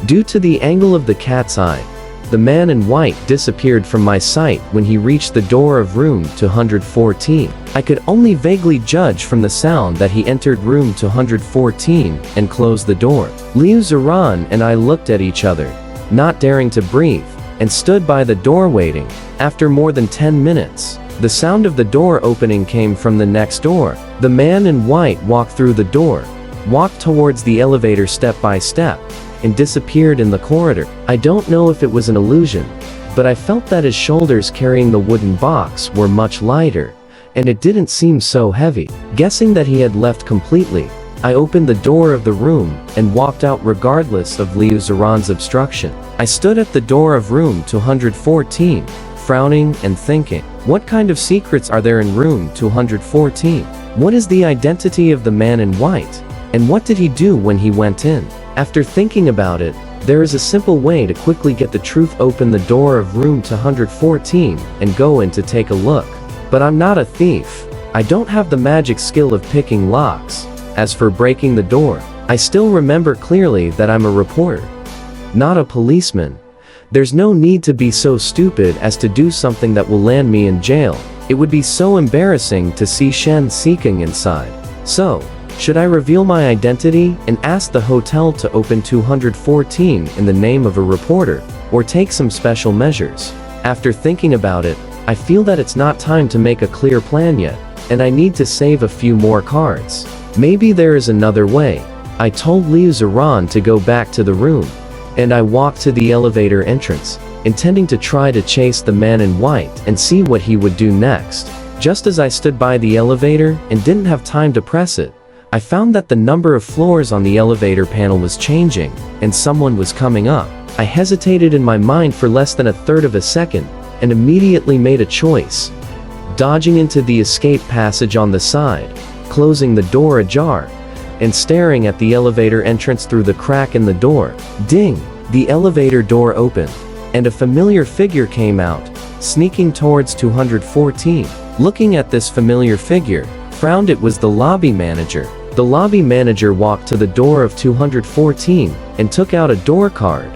Due to the angle of the cat's eye, the man in white disappeared from my sight when he reached the door of room 214. I could only vaguely judge from the sound that he entered room 214 and closed the door. Liu Ziran and I looked at each other, not daring to breathe, and stood by the door waiting. After more than 10 minutes, the sound of the door opening came from the next door. The man in white walked through the door, walked towards the elevator step by step, and disappeared in the corridor. I don't know if it was an illusion, but I felt that his shoulders carrying the wooden box were much lighter, and it didn't seem so heavy. Guessing that he had left completely, I opened the door of the room and walked out regardless of Liu Ziran's obstruction. I stood at the door of room 214, frowning and thinking, what kind of secrets are there in room 214? What is the identity of the man in white? And what did he do when he went in? After thinking about it, there is a simple way to quickly get the truth. Open the door of room 214 and go in to take a look. But I'm not a thief. I don't have the magic skill of picking locks. As for breaking the door, I still remember clearly that I'm a reporter, not a policeman. There's no need to be so stupid as to do something that will land me in jail. It would be so embarrassing to see Shen seeking inside. So, should I reveal my identity and ask the hotel to open 214 in the name of a reporter, or take some special measures? After thinking about it, I feel that it's not time to make a clear plan yet, and I need to save a few more cards. Maybe there is another way. I told Liu Ziran to go back to the room, and I walked to the elevator entrance, intending to try to chase the man in white and see what he would do next. Just as I stood by the elevator and didn't have time to press it, I found that the number of floors on the elevator panel was changing, and someone was coming up. I hesitated in my mind for less than a third of a second, and immediately made a choice, dodging into the escape passage on the side, closing the door ajar, and staring at the elevator entrance through the crack in the door. Ding! The elevator door opened, and a familiar figure came out, sneaking towards 214. Looking at this familiar figure, frowned. It was the lobby manager. The lobby manager walked to the door of 214 and took out a door card,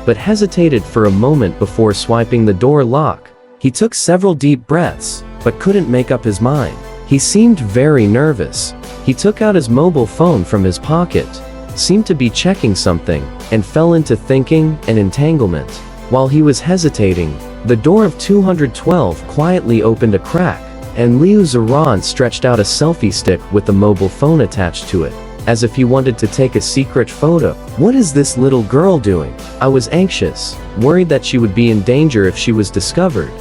but hesitated for a moment before swiping the door lock. He took several deep breaths, but couldn't make up his mind. He seemed very nervous. He took out his mobile phone from his pocket, seemed to be checking something, and fell into thinking and entanglement. While he was hesitating, the door of 212 quietly opened a crack, and Liu Ziran stretched out a selfie stick with the mobile phone attached to it, as if he wanted to take a secret photo. What is this little girl doing? I was anxious, worried that she would be in danger if she was discovered,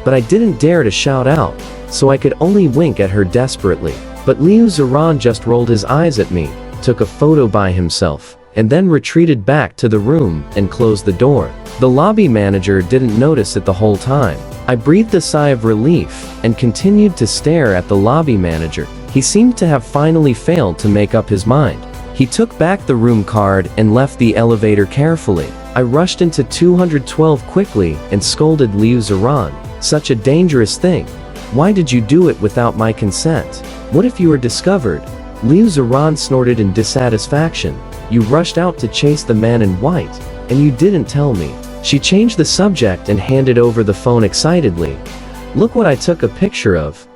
but I didn't dare to shout out, so I could only wink at her desperately. But Liu Ziran just rolled his eyes at me, took a photo by himself, and then retreated back to the room and closed the door. The lobby manager didn't notice it the whole time. I breathed a sigh of relief and continued to stare at the lobby manager. He seemed to have finally failed to make up his mind. He took back the room card and left the elevator carefully. I rushed into 212 quickly and scolded Liu Ziran. Such a dangerous thing. Why did you do it without my consent? What if you were discovered? Liu Ziran snorted in dissatisfaction. You rushed out to chase the man in white, and you didn't tell me. She changed the subject and handed over the phone excitedly. Look what I took a picture of.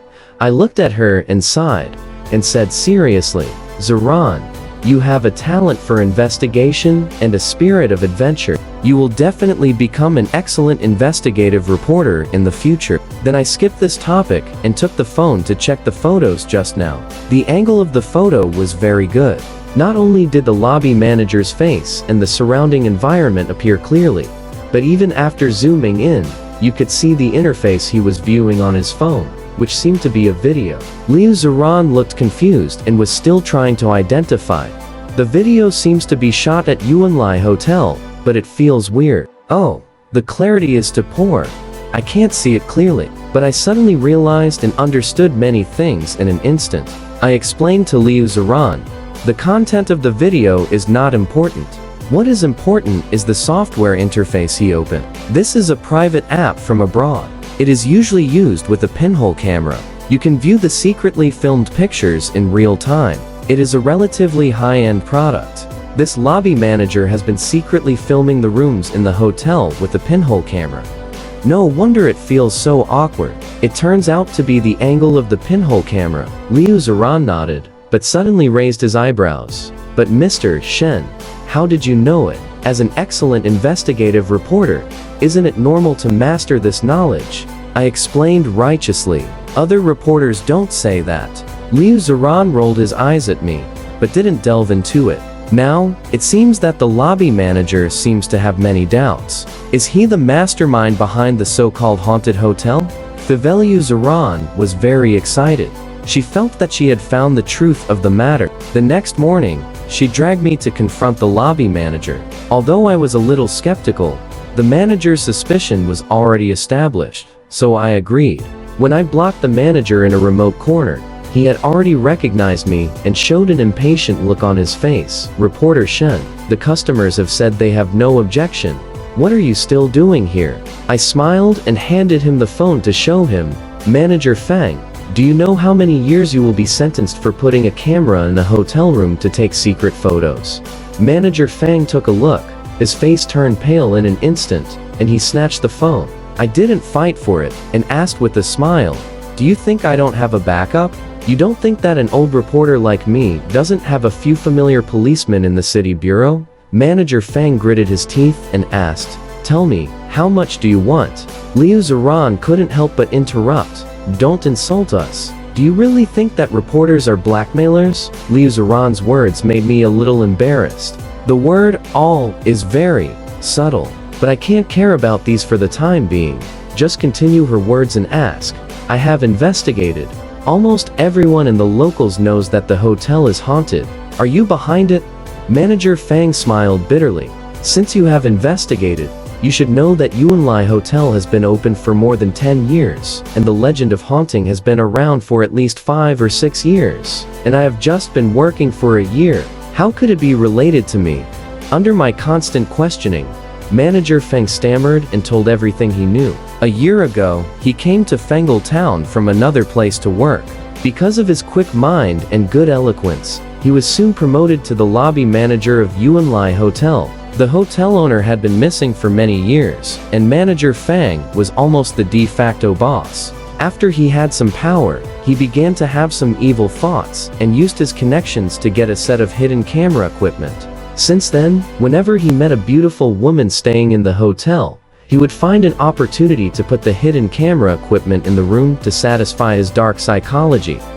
I looked at her and sighed, and said seriously, Ziran, you have a talent for investigation and a spirit of adventure. You will definitely become an excellent investigative reporter in the future. Then I skipped this topic and took the phone to check the photos just now. The angle of the photo was very good. Not only did the lobby manager's face and the surrounding environment appear clearly, but even after zooming in, you could see the interface he was viewing on his phone, which seemed to be a video. Liu Ziran looked confused and was still trying to identify. The video seems to be shot at Yuanlai Hotel, but it feels weird. Oh, the clarity is too poor. I can't see it clearly. But I suddenly realized and understood many things in an instant. I explained to Liu Ziran, the content of the video is not important. What is important is the software interface he opened. This is a private app from abroad. It is usually used with a pinhole camera. You can view the secretly filmed pictures in real time. It is a relatively high-end product. This lobby manager has been secretly filming the rooms in the hotel with the pinhole camera. No wonder it feels so awkward. It turns out to be the angle of the pinhole camera. Liu Ziran nodded, but suddenly raised his eyebrows. But Mr. Shen, how did you know it? As an excellent investigative reporter, isn't it normal to master this knowledge? I explained righteously. Other reporters don't say that. Liu Ziran rolled his eyes at me, but didn't delve into it. Now, it seems that the lobby manager seems to have many doubts. Is he the mastermind behind the so-called haunted hotel? Liu Ziran was very excited. She felt that she had found the truth of the matter. The next morning, she dragged me to confront the lobby manager. Although I was a little skeptical, the manager's suspicion was already established, so I agreed. When I blocked the manager in a remote corner, he had already recognized me and showed an impatient look on his face. Reporter Shen, the customers have said they have no objection. What are you still doing here? I smiled and handed him the phone to show him. Manager Fang, do you know how many years you will be sentenced for putting a camera in a hotel room to take secret photos? Manager Fang took a look. His face turned pale in an instant, and he snatched the phone. I didn't fight for it, and asked with a smile, do you think I don't have a backup? You don't think that an old reporter like me doesn't have a few familiar policemen in the city bureau? Manager Fang gritted his teeth and asked, tell me, how much do you want? Liu Ziran couldn't help but interrupt. Don't insult us. Do you really think that reporters are blackmailers? Liu Ziran's words made me a little embarrassed. The word all is very subtle, but I can't care about these for the time being. Just continue her words and ask. I have investigated. Almost everyone in the locals knows that the hotel is haunted. Are you behind it? Manager Fang smiled bitterly. Since you have investigated, you should know that Yuanlai Hotel has been open for more than 10 years, and the legend of haunting has been around for at least 5 or 6 years. And I have just been working for a year. How could it be related to me? Under my constant questioning, Manager Feng stammered and told everything he knew. A year ago, he came to Fengal town from another place to work. Because of his quick mind and good eloquence, he was soon promoted to the lobby manager of Yuanlai Hotel. The hotel owner had been missing for many years, and Manager Fang was almost the de facto boss. After he had some power, he began to have some evil thoughts and used his connections to get a set of hidden camera equipment. Since then, whenever he met a beautiful woman staying in the hotel, he would find an opportunity to put the hidden camera equipment in the room to satisfy his dark psychology.